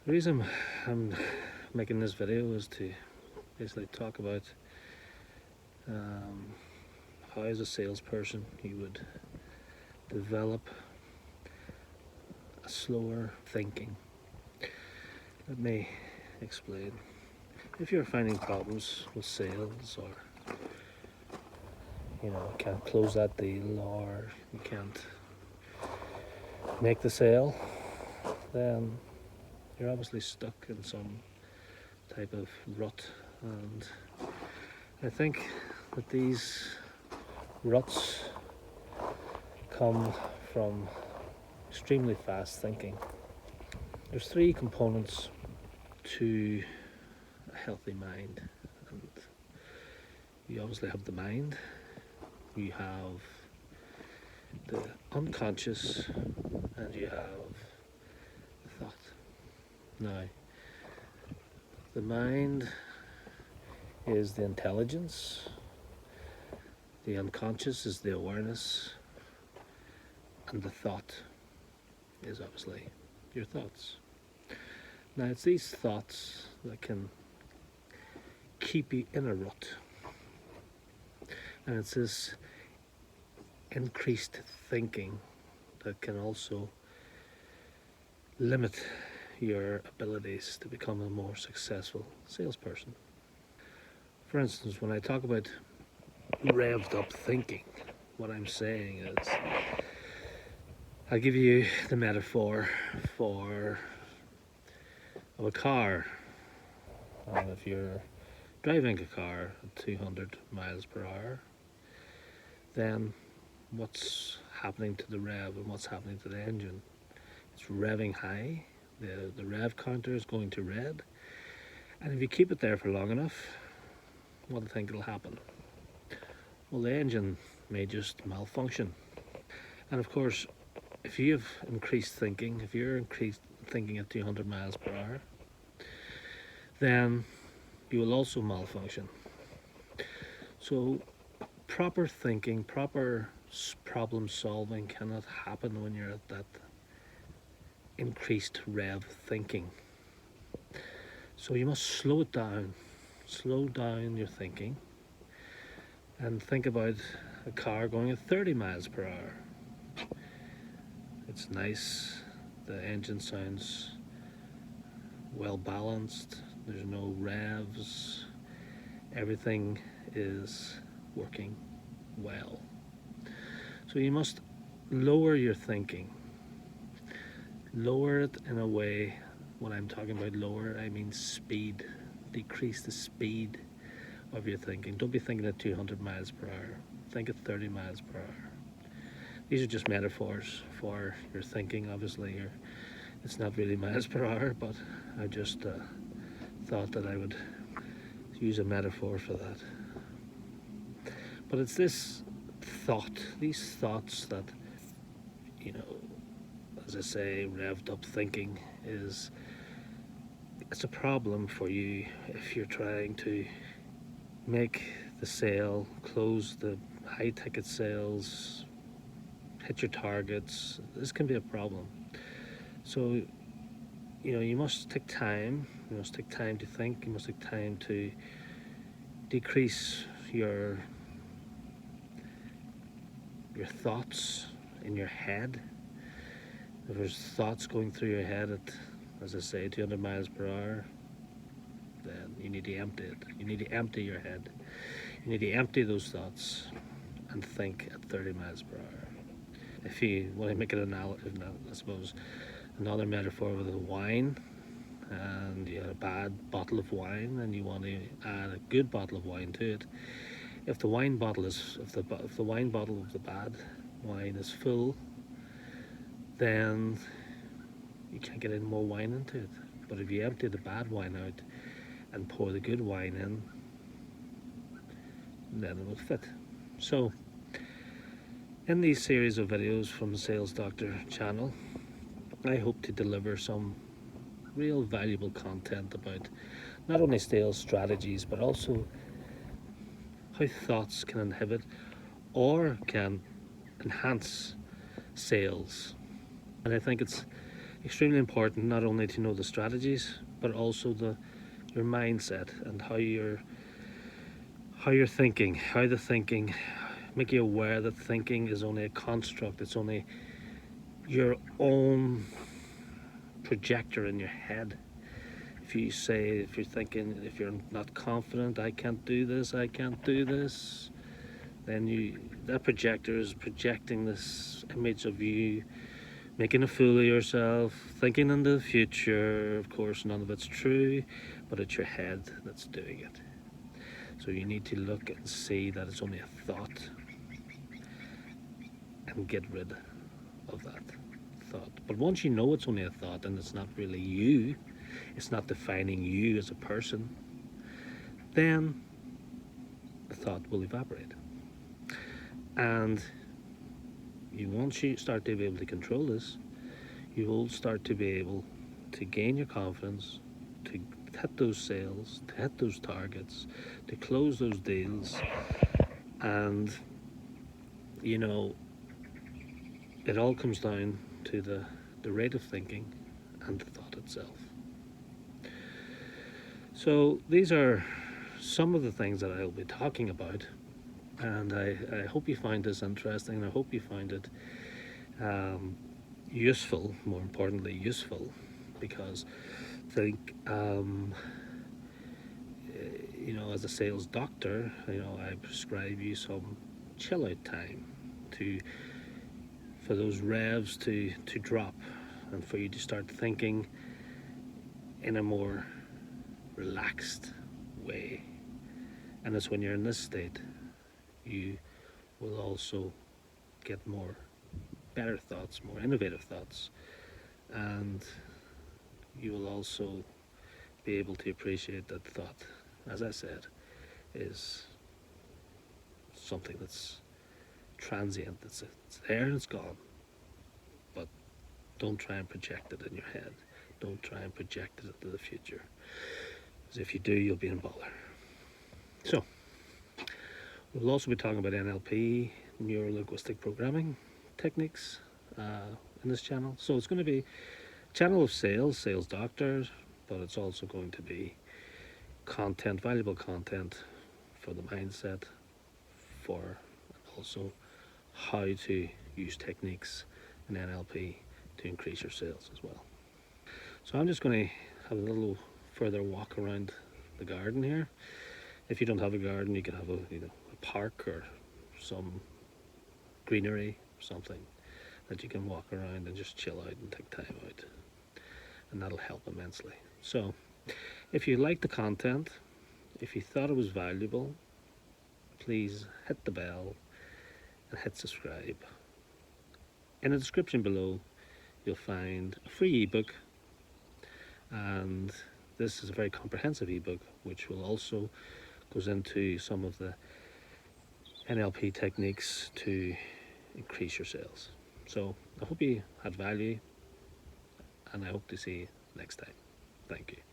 The reason I'm making this video is to basically talk about um, how, as a salesperson, you would develop a slower thinking. Let me explain. If you're finding problems with sales, or can't close that deal, or you can't make the sale, then you're obviously stuck in some type of rut. And I think that these ruts come from extremely fast thinking. There's three components to a healthy mind, and you obviously have the mind, you have the unconscious, and you have the thought. Now, the mind is the intelligence, the unconscious is the awareness, and the thought is obviously your thoughts. Now, it's these thoughts that can keep you in a rut, and it's this increased thinking that can also limit your abilities to become a more successful salesperson. For instance, when I talk about revved up thinking, what I'm saying is, I'll give you the metaphor of a car. If you're driving a car at 200 miles per hour, then what's happening to the rev and what's happening to the engine? It's revving high, the rev counter is going to red, and if you keep it there for long enough, what do you think will happen? Well, the engine may just malfunction. And of course, if you have increased thinking, if you're increased thinking at 200 miles per hour, then you will also malfunction. So proper thinking, proper problem solving cannot happen when you're at that increased rev thinking. So you must slow down your thinking, and think about a car going at 30 miles per hour. It's nice, the engine sounds well balanced, there's no revs, everything is working well. So you must lower your thinking. Lower it in a way, when I'm talking about lower, I mean speed. Decrease the speed of your thinking. Don't be thinking at 200 miles per hour. Think at 30 miles per hour. These are just metaphors for your thinking. Obviously, it's not really miles per hour, but I just thought that I would use a metaphor for that. But it's this thought, these thoughts that, as I say, revved up thinking it's a problem for you if you're trying to make the sale, close the high ticket sales, hit your targets. This can be a problem. So, you must take time. You must take time to think. You must take time to decrease your thoughts in your head. If there's thoughts going through your head at, as I say, 200 miles per hour, then you need to empty it. You need to empty your head. You need to empty those thoughts and think at 30 miles per hour. If you want to make an analogy, I suppose, another metaphor with a wine, and you had a bad bottle of wine and you want to add a good bottle of wine to it. If the wine bottle if the wine bottle of the bad wine is full, then you can't get any more wine into it. But if you empty the bad wine out and pour the good wine in, then it will fit. So, in these series of videos from the Sales Doctor channel, I hope to deliver some real valuable content about not only sales strategies, but also how thoughts can inhibit or can enhance sales. And I think it's Extremely important not only to know the strategies, but also your mindset and how you're thinking, how the thinking, make you aware that thinking is only a construct. It's only your own projector in your head. If you're thinking, if you're not confident, I can't do this, I can't do this, then that projector is projecting this image of you making a fool of yourself, thinking into the future. Of course, none of it's true, but it's your head that's doing it. So you need to look and see that it's only a thought and get rid of that thought. But once you know it's only a thought and it's not really you, it's not defining you as a person, then the thought will evaporate. And once you start to be able to control this, you will start to be able to gain your confidence, to hit those sales, to hit those targets, to close those deals. And it all comes down to the rate of thinking and the thought itself. So these are some of the things that I'll be talking about, and I hope you find this interesting. I hope you find it useful, more importantly useful, because I think as a sales doctor, I prescribe you some chill out time for those revs to drop, and for you to start thinking in a more relaxed way. And it's when you're in this state, you will also get better thoughts, more innovative thoughts, and you will also be able to appreciate that thought, as I said, is something that's transient. It's there and it's gone. But don't try and project it in your head. Don't try and project it into the future, because if you do, you'll be in bother. So we'll also be talking about NLP, neuro-linguistic programming techniques, in this channel. So it's going to be a channel of sales doctors, but it's also going to be content, valuable content for the mindset, and also how to use techniques in NLP to increase your sales as well. So I'm just going to have a little further walk around the garden here. If you don't have a garden, you can have a park or some greenery, something that you can walk around and just chill out and take time out, and that'll help immensely. So if you like the content, if you thought it was valuable, please hit the bell and hit subscribe. In the description below, you'll find a free ebook, and this is a very comprehensive ebook which will also goes into some of the NLP techniques to increase your sales. So I hope you had value, and I hope to see you next time. Thank you.